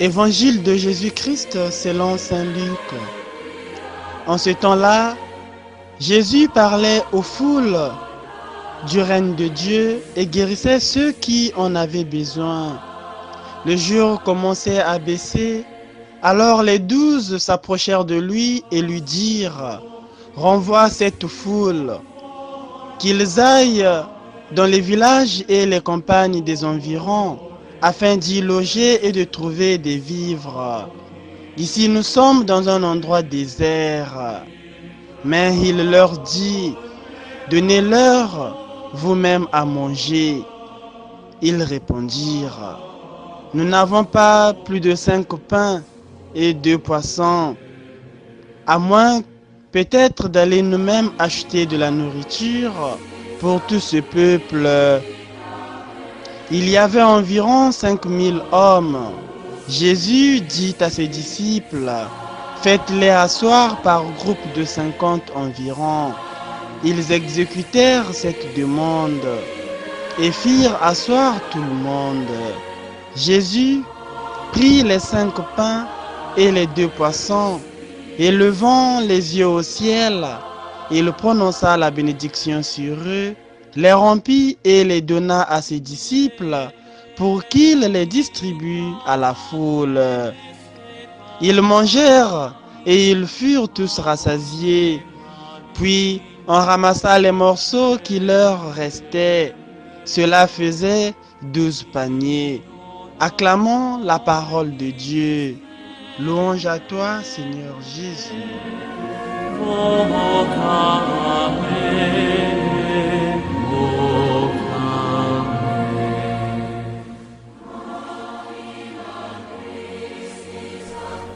Évangile de Jésus-Christ selon saint Luc. En ce temps-là, Jésus parlait aux foules du règne de Dieu et guérissait ceux qui en avaient besoin. Le jour commençait à baisser, alors les 12 s'approchèrent de lui et lui dirent: « Renvoie cette foule, qu'ils aillent dans les villages et les campagnes des environs, afin d'y loger et de trouver des vivres. Ici nous sommes dans un endroit désert. » Mais il leur dit: « Donnez-leur vous-même à manger. » Ils répondirent: « Nous n'avons pas plus de 5 pains et 2 poissons, à moins peut-être d'aller nous-mêmes acheter de la nourriture pour tout ce peuple. » Il y avait environ 5000 hommes. Jésus dit à ses disciples: « Faites-les asseoir par groupe de 50 environ. » Ils exécutèrent cette demande et firent asseoir tout le monde. Jésus prit les 5 pains et les 2 poissons, et levant les yeux au ciel, il prononça la bénédiction sur eux, les rompit et les donna à ses disciples pour qu'ils les distribuent à la foule. Ils mangèrent et ils furent tous rassasiés. Puis on ramassa les morceaux qui leur restaient. Cela faisait 12 paniers. Acclamons la parole de Dieu. Louange à toi, Seigneur Jésus.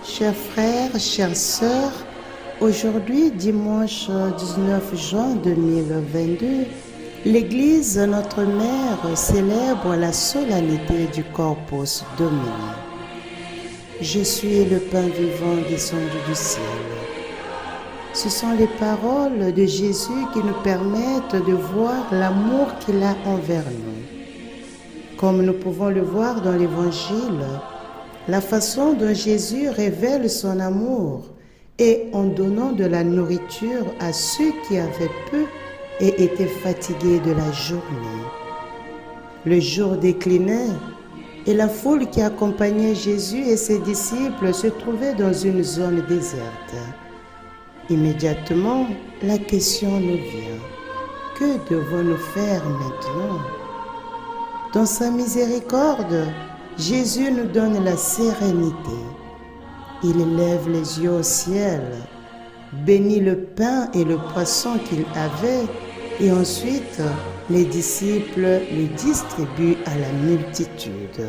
Chers frères, chères sœurs, aujourd'hui, dimanche 19 juin 2022, l'Église Notre Mère célèbre la solennité du Corpus Domini. Je suis le pain vivant descendu du ciel. Ce sont les paroles de Jésus qui nous permettent de voir l'amour qu'il a envers nous. Comme nous pouvons le voir dans l'Évangile, la façon dont Jésus révèle son amour est en donnant de la nourriture à ceux qui avaient peu et étaient fatigués de la journée. Le jour déclinait et la foule qui accompagnait Jésus et ses disciples se trouvait dans une zone déserte. Immédiatement, la question nous vient: que devons-nous faire maintenant? Dans sa miséricorde, Jésus nous donne la sérénité. Il lève les yeux au ciel, bénit le pain et le poisson qu'il avait, et ensuite les disciples le distribuent à la multitude.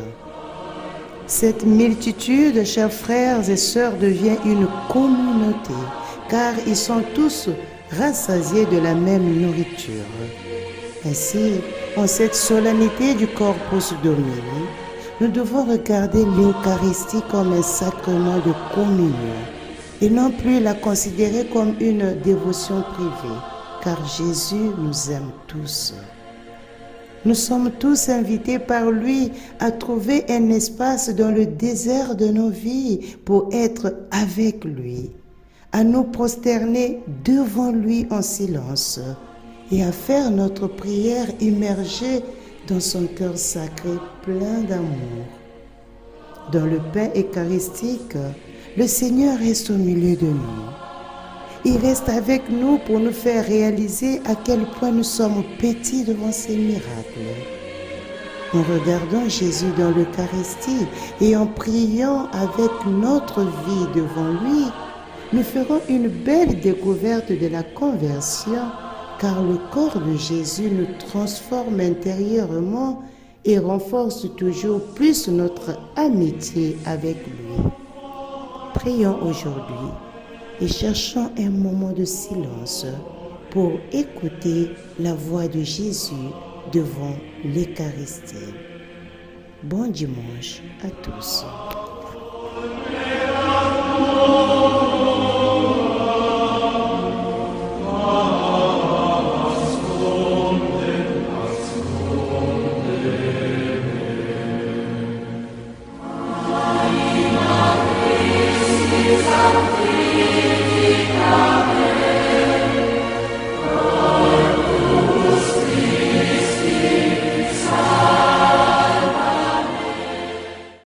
Cette multitude, chers frères et sœurs, devient une communauté, car ils sont tous rassasiés de la même nourriture. Ainsi, en cette solennité du Corpus Domini, nous devons regarder l'Eucharistie comme un sacrement de communion et non plus la considérer comme une dévotion privée, car Jésus nous aime tous. Nous sommes tous invités par lui à trouver un espace dans le désert de nos vies pour être avec lui, à nous prosterner devant lui en silence et à faire notre prière immergée dans son cœur sacré plein d'amour. Dans le pain eucharistique, le Seigneur reste au milieu de nous. Il reste avec nous pour nous faire réaliser à quel point nous sommes petits devant ces miracles. En regardant Jésus dans l'Eucharistie et en priant avec notre vie devant lui, nous ferons une belle découverte de la conversion, car le corps de Jésus nous transforme intérieurement et renforce toujours plus notre amitié avec lui. Prions aujourd'hui et cherchons un moment de silence pour écouter la voix de Jésus devant l'Eucharistie. Bon dimanche à tous.